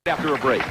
After a break.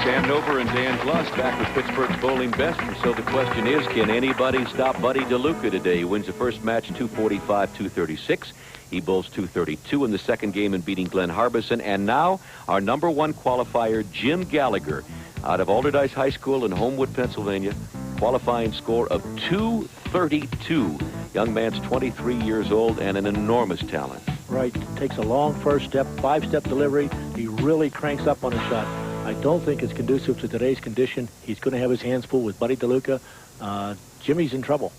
Sam Nover and Dan Gluss back with Pittsburgh's bowling best. And so the question is, can anybody stop Buddy DeLuca today? He wins the first match 245-236. He bowls 232 in the second game in beating Glenn Harbison. And now our number one qualifier, Jim Gallagher, out of Alderdice High School in Homewood, Pennsylvania. Qualifying score of 232. Young man's 23 years old and an enormous talent. Right. Takes a long first step, five-step delivery. He really cranks up on a shot. I don't think it's conducive to today's condition. He's going to have his hands full with Buddy DeLuca. Jimmy's in trouble.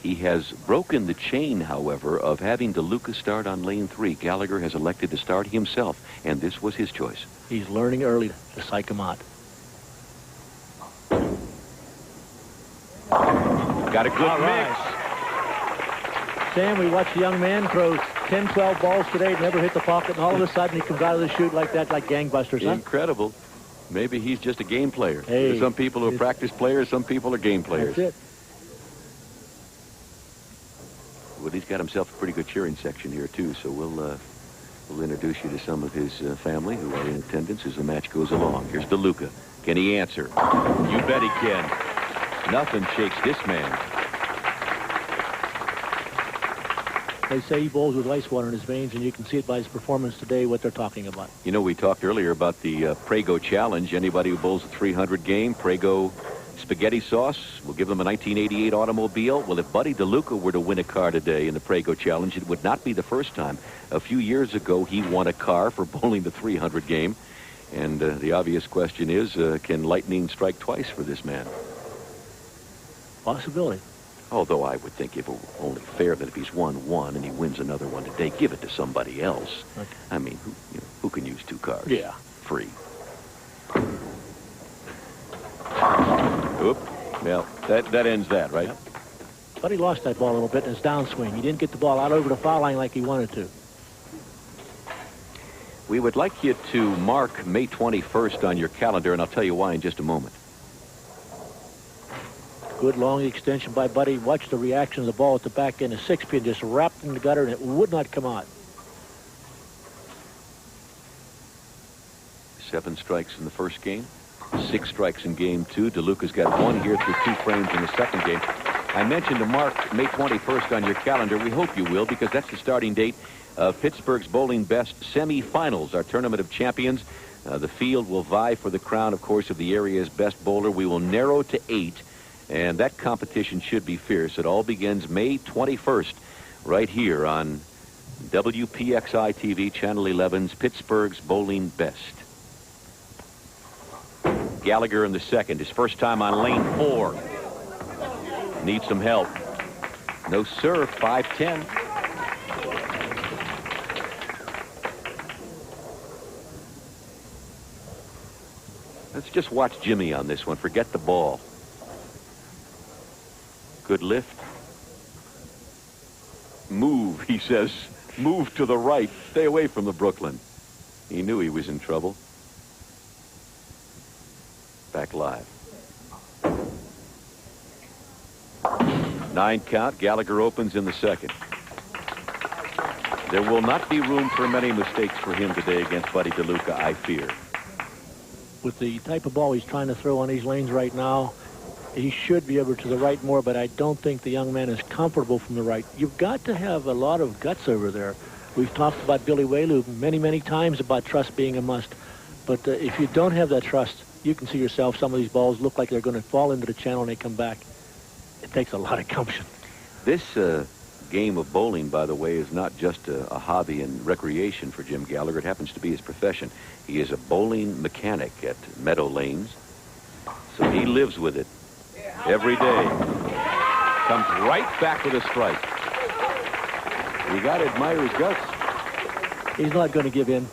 He has broken the chain, however, of having DeLuca start on lane 3. Gallagher has elected to start himself, and this was his choice. He's learning early to psych him out. Got a good mix. Sam, we watched a young man throw 10, 12 balls today, never hit the pocket, and all of a sudden he comes out of the chute like that, like gangbusters, huh? Incredible. Maybe he's just a game player. Hey, There's some people who are practice players, some people are game players. That's it. Well, he's got himself a pretty good cheering section here, too, so we'll introduce you to some of his family who are in attendance as the match goes along. Here's DeLuca. Can he answer? You bet he can. Nothing shakes this man. They say he bowls with ice water in his veins, and you can see it by his performance today, what they're talking about. You know, we talked earlier about the Prego Challenge. Anybody who bowls a 300 game, Prego spaghetti sauce, will give them a 1988 automobile. Well, if Buddy DeLuca were to win a car today in the Prego Challenge, it would not be the first time. A few years ago, he won a car for bowling the 300 game. And the obvious question is, can lightning strike twice for this man? Possibility. Although I would think if it were only fair that if he's won one and he wins another one today, give it to somebody else. Okay. I mean, who can use 2 cars? Yeah. Free. Oop. Well, that ends that, right? Yep. But he lost that ball a little bit in his downswing. He didn't get the ball out over the foul line like he wanted to. We would like you to mark May 21st on your calendar, and I'll tell you why in just a moment. Good long extension by Buddy. Watch the reaction of the ball at the back end. A 6-pin just wrapped in the gutter, and it would not come out. 7 strikes in the first game. 6 strikes in game 2. DeLuca's got 1 here through 2 frames in the second game. I mentioned to mark May 21st on your calendar. We hope you will, because that's the starting date of Pittsburgh's Bowling Best semifinals, our Tournament of Champions. The field will vie for the crown, of course, of the area's best bowler. We will narrow to 8. And that competition should be fierce. It all begins May 21st right here on WPXI TV, Channel 11's Pittsburgh's Bowling Best. Gallagher in the second, his first time on lane 4. Needs some help. No serve, 5-10. Let's just watch Jimmy on this one. Forget the ball. Good lift. Move, he says. Move to the right. Stay away from the Brooklyn. He knew he was in trouble. Back live. 9 count. Gallagher opens in the second. There will not be room for many mistakes for him today against Buddy DeLuca, I fear. With the type of ball he's trying to throw on these lanes right now, he should be able to the right more, but I don't think the young man is comfortable from the right. You've got to have a lot of guts over there. We've talked about Billy Whaley many, many times about trust being a must. But if you don't have that trust, you can see yourself, some of these balls look like they're going to fall into the channel and they come back. It takes a lot of gumption. This game of bowling, by the way, is not just a hobby and recreation for Jim Gallagher. It happens to be his profession. He is a bowling mechanic at Meadow Lanes, so he lives with it every day. Comes right back with a strike. You got to admire his guts. He's not going to give in.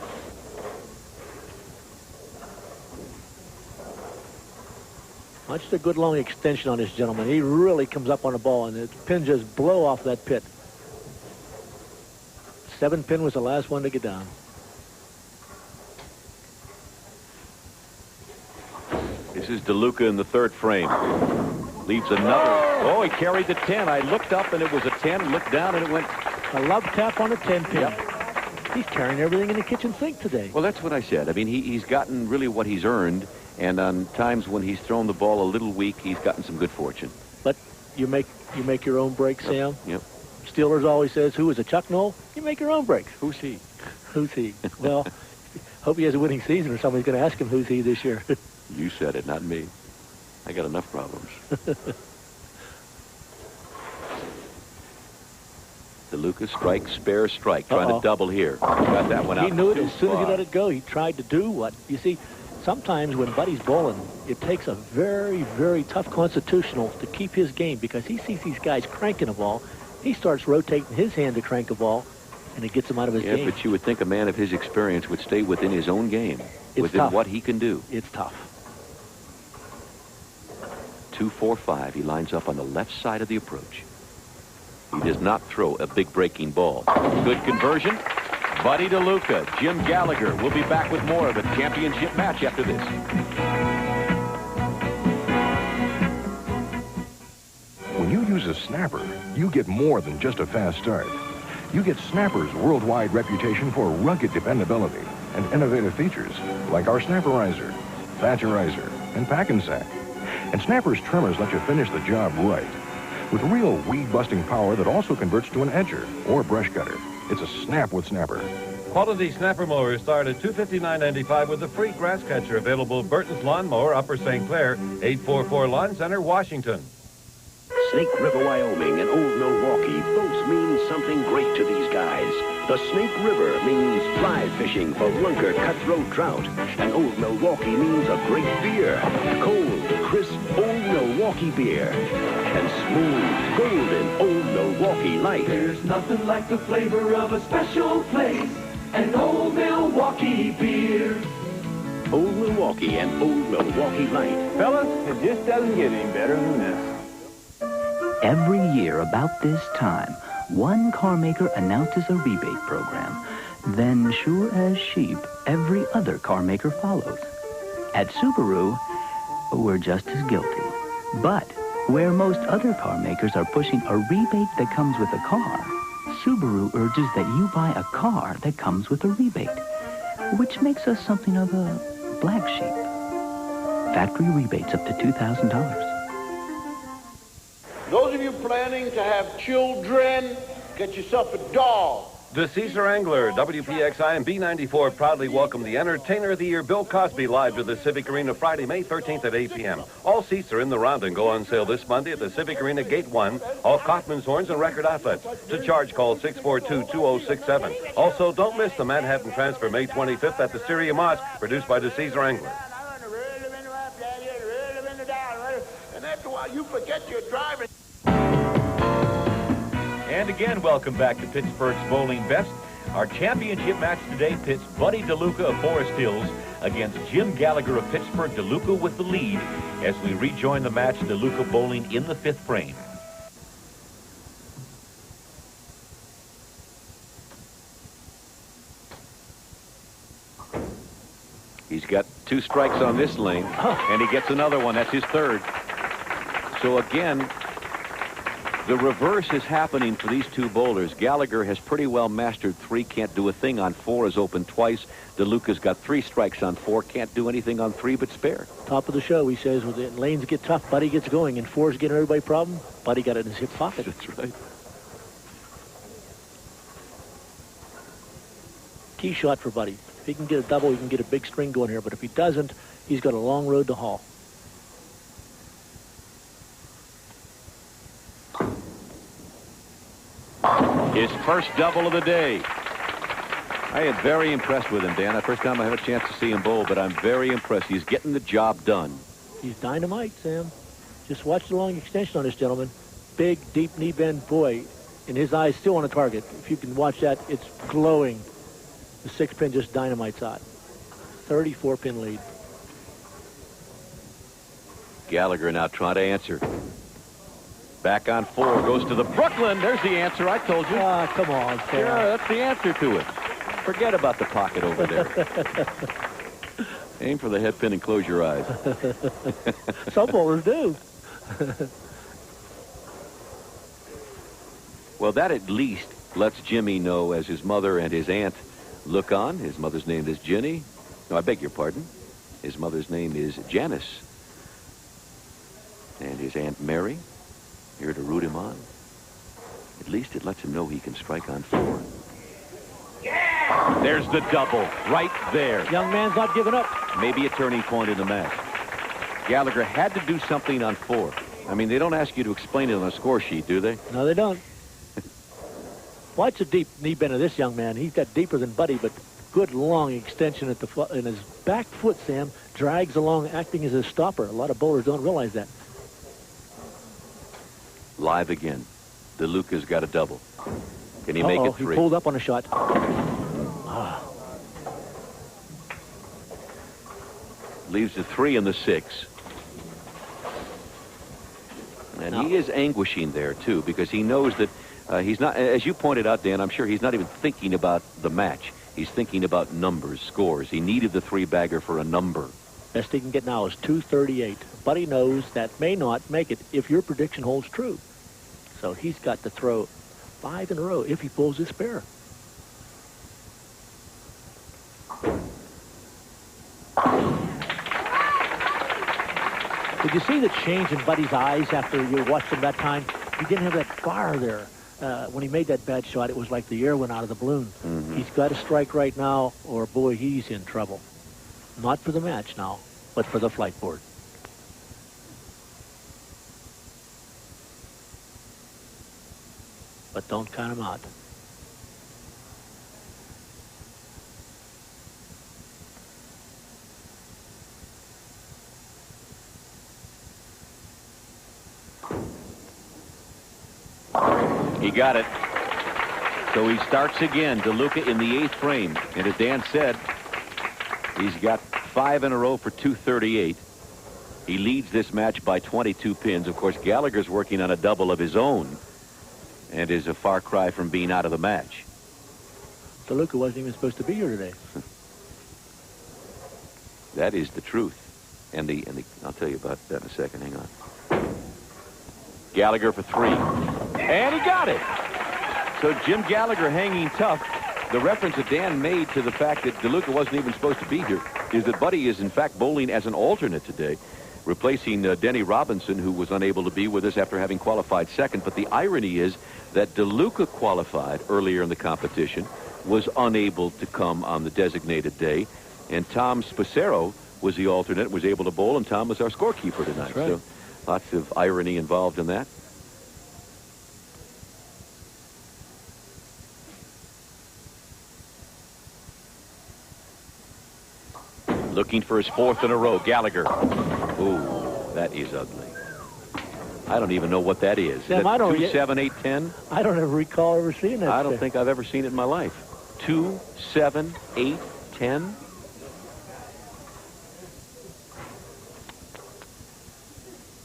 Watch the good long extension on this gentleman. He really comes up on the ball, and the pin just blow off that pit. 7-pin was the last one to get down. This is DeLuca in the third frame. Leaves another. Oh, he carried the 10. I looked up, and it was a 10. Looked down, and it went. A love tap on a 10-pin. Yep. He's carrying everything in the kitchen sink today. Well, that's what I said. I mean, he's gotten really what he's earned, and on times when he's thrown the ball a little weak, he's gotten some good fortune. But you make your own breaks, Sam? Yep. Steelers always says, who is it, Chuck Noll? You make your own breaks. Who's he? Who's he? Well, hope he has a winning season or somebody's going to ask him who's he this year. You said it, not me. I got enough problems. DeLuca strike, spare strike, trying to double here. Got that one out. He knew it as soon as he let it go. He tried to do what, you see, sometimes when Buddy's bowling, it takes a very, very tough constitutional to keep his game because he sees these guys cranking a ball. He starts rotating his hand to crank a ball, and it gets him out of his game. Yeah, but you would think a man of his experience would stay within his own game, within tough. what he can do. It's tough. 2-4-5. He lines up on the left side of the approach. He does not throw a big breaking ball. Good conversion. Buddy DeLuca, Jim Gallagher. We'll be back with more of a championship match after this. When you use a snapper, you get more than just a fast start. You get Snapper's worldwide reputation for rugged dependability and innovative features like our Snapperizer, Thatcherizer, and Pack and Sack. And Snapper's trimmers let you finish the job right with real weed-busting power that also converts to an edger or brush cutter. It's a snap with Snapper. Quality snapper mowers start at $259.95 with a free grass catcher available at Burton's Lawnmower, Upper St. Clair, 844 Lawn Center, Washington. Snake River, Wyoming, and Old Milwaukee both mean something great to these guys. The Snake River means fly fishing for lunker cutthroat trout. And Old Milwaukee means a great beer. Cold, crisp Old Milwaukee beer. And smooth, golden Old Milwaukee Light. There's nothing like the flavor of a special place. An Old Milwaukee beer. Old Milwaukee and Old Milwaukee Light. Fellas, it just doesn't get any better than this. Every year about this time, one car maker announces a rebate program. Then, sure as sheep, every other car maker follows. At Subaru, we're just as guilty. But where most other car makers are pushing a rebate that comes with a car, Subaru urges that you buy a car that comes with a rebate, which makes us something of a black sheep. Factory rebates up to $2,000. Those of you planning to have children, get yourself a dog. The Caesar Angler, WPXI and B94 proudly welcome the Entertainer of the Year, Bill Cosby, live to the Civic Arena Friday, May 13th at 8 p.m. All seats are in the round and go on sale this Monday at the Civic Arena Gate 1, all Kaufman's Horns and record outlets. To charge, call 642-2067. Also, don't miss the Manhattan Transfer May 25th at the Syria Mosque, produced by the Caesar Angler. And after a while, you forget you're driving. And again, welcome back to Pittsburgh's Bowling Best. Our championship match today pits Buddy DeLuca of Forest Hills against Jim Gallagher of Pittsburgh. DeLuca with the lead as we rejoin the match. DeLuca bowling in the fifth frame. He's got 2 strikes on this lane, and he gets another one. That's his third. So again, the reverse is happening for these two bowlers. Gallagher has pretty well mastered 3, can't do a thing on 4, is open twice. DeLuca's got 3 strikes on 4, can't do anything on 3 but spare. Top of the show, he says, when the lanes get tough, Buddy gets going, and 4's getting everybody problem. Buddy got it in his hip pocket. That's right. Key shot for Buddy. If he can get a double, he can get a big string going here, but if he doesn't, he's got a long road to haul. His first double of the day. I am very impressed with him, Dan. The first time I have a chance to see him bowl, but I'm very impressed. He's getting the job done. He's dynamite, Sam. Just watch the long extension on this gentleman. Big, deep knee bend, boy, and his eyes still on the target. If you can watch that, it's glowing. The 6-pin just dynamites out. 34-pin lead. Gallagher now trying to answer. Back on 4, goes to the Brooklyn. There's the answer. I told you. Ah, come on, Sam. Yeah, that's the answer to it. Forget about the pocket over there. Aim for the head pin and close your eyes. Some bowlers do. Well, that at least lets Jimmy know, as his mother and his aunt look on. His mother's name is Jenny. No, I beg your pardon. His mother's name is Janice. And his Aunt Mary, here to root him on. At least it lets him know he can strike on 4. Yeah! There's the double right there. Young man's not giving up. Maybe a turning point in the match. Gallagher had to do something on 4. I mean, they don't ask you to explain it on a score sheet, do they? No, they don't. Watch the deep knee bend of this young man. He's got deeper than Buddy, but good long extension at the in his back foot, Sam, drags along, acting as a stopper. A lot of bowlers don't realize that. Live again. DeLuca's got a double. Can he make it 3? He pulled up on a shot. Leaves the 3 and the 6. And he is anguishing there, too, because he knows that he's not, as you pointed out, Dan, I'm sure he's not even thinking about the match. He's thinking about numbers, scores. He needed the 3-bagger for a number. Best he can get now is 238. Buddy knows that may not make it if your prediction holds true. So he's got to throw 5 in a row if he pulls his spare. Did you see the change in Buddy's eyes after you watched him that time? He didn't have that fire there. When he made that bad shot, it was like the air went out of the balloon. Mm-hmm. He's got to strike right now, or boy, he's in trouble. Not for the match now, but for the flight board. But don't count him out. He got it. So he starts again. DeLuca in the 8th frame. And as Dan said, he's got 5 in a row for 238. He leads this match by 22 pins. Of course, Gallagher's working on a double of his own and is a far cry from being out of the match. DeLuca wasn't even supposed to be here today. That is the truth. And the I'll tell you about that in a second. Hang on. Gallagher for 3. And he got it. So Jim Gallagher hanging tough. The reference that Dan made to the fact that DeLuca wasn't even supposed to be here is that Buddy is in fact bowling as an alternate today, replacing Denny Robinson, who was unable to be with us after having qualified second. But the irony is that DeLuca qualified earlier in the competition, was unable to come on the designated day, and Tom Spacero was the alternate, was able to bowl, and Tom was our scorekeeper tonight. That's right. So lots of irony involved in that. Looking for his 4th in a row, Gallagher. Ooh, that is ugly. I don't even know what that is. Sam, Is that I don't 2, 7, 8, 10? I don't ever recall ever seeing that. I don't think I've ever seen it in my life. 2, 7, 8, 10.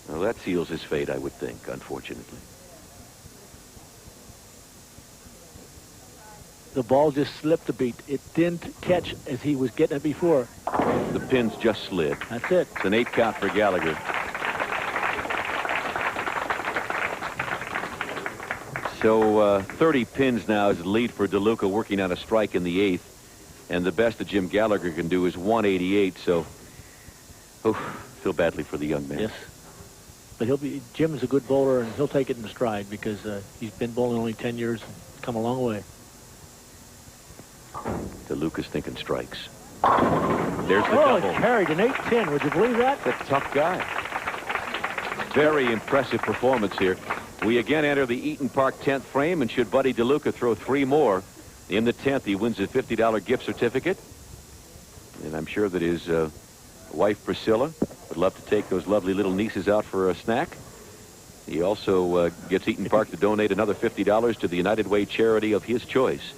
Well, that seals his fate, I would think, unfortunately. The ball just slipped a beat. It didn't catch as he was getting it before. The pins just slid. That's it. It's an 8 count for Gallagher. So 30 pins now is the lead for DeLuca, working on a strike in the 8th. And the best that Jim Gallagher can do is 188. So, feel badly for the young man. Yes. But Jim's a good bowler, and he'll take it in stride because he's been bowling only 10 years and come a long way. DeLuca's thinking strikes. There's the double. He carried an 8-10. Would you believe that? That's a tough guy. Very impressive performance here. We again enter the Eaton Park 10th frame, and should Buddy DeLuca throw 3 more in the 10th, he wins a $50 gift certificate. And I'm sure that his wife, Priscilla, would love to take those lovely little nieces out for a snack. He also gets Eaton Park to donate another $50 to the United Way charity of his choice,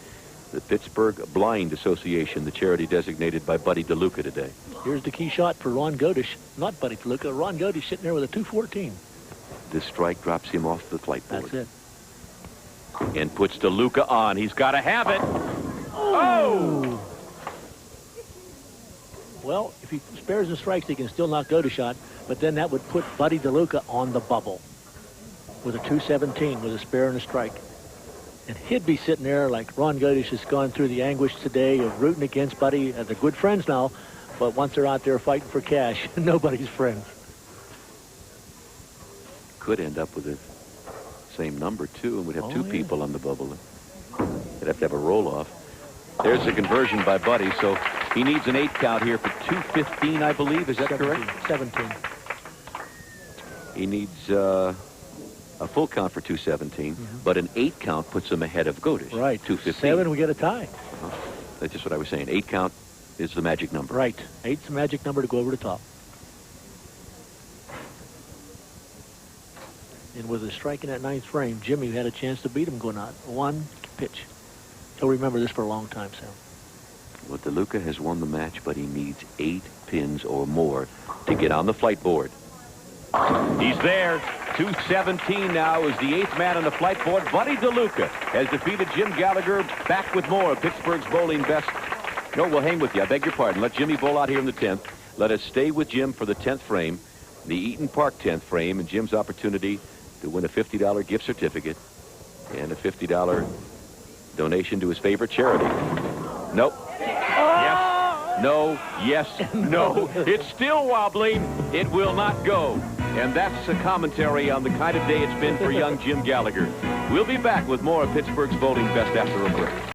the Pittsburgh Blind Association, the charity designated by Buddy DeLuca today. Here's the key shot for Ron Godish. Not Buddy DeLuca. Ron Godish sitting there with a 214. This strike drops him off the flight board. That's it. And puts DeLuca on. He's got to have it. Oh! Well, if he spares and strikes, he can still not go to shot, but then that would put Buddy DeLuca on the bubble with a 217 with a spare and a strike. And he'd be sitting there like Ron Godish has gone through the anguish today of rooting against Buddy. They're good friends now, but once they're out there fighting for cash, nobody's friends. Could end up with the same number, too, and we'd have two people on the bubble. They'd have to have a roll-off. There's the conversion by Buddy, so he needs an 8 count here for 2:15, I believe. Is that 17, correct? 17. He needs a full count for 2:17, but an 8 count puts him ahead of Godish. Right. 2:15. 7, we get a tie. That's just what I was saying. 8 count is the magic number. Right. 8's the magic number to go over the top. And with a strike in that 9th frame, Jimmy had a chance to beat him going out. 1 pitch. He'll remember this for a long time, Sam. Well, DeLuca has won the match, but he needs 8 pins or more to get on the flight board. He's there. 2:17 now is the 8th man on the flight board. Buddy DeLuca has defeated Jim Gallagher. Back with more of Pittsburgh's bowling best. No, we'll hang with you. I beg your pardon. Let Jimmy bowl out here in the 10th. Let us stay with Jim for the 10th frame, the Eaton Park 10th frame, and Jim's opportunity to win a $50 gift certificate and a $50 donation to his favorite charity. Nope. Yes. No. Yes. No. It's still wobbling. It will not go. And that's a commentary on the kind of day it's been for young Jim Gallagher. We'll be back with more of Pittsburgh's bowling best after a break.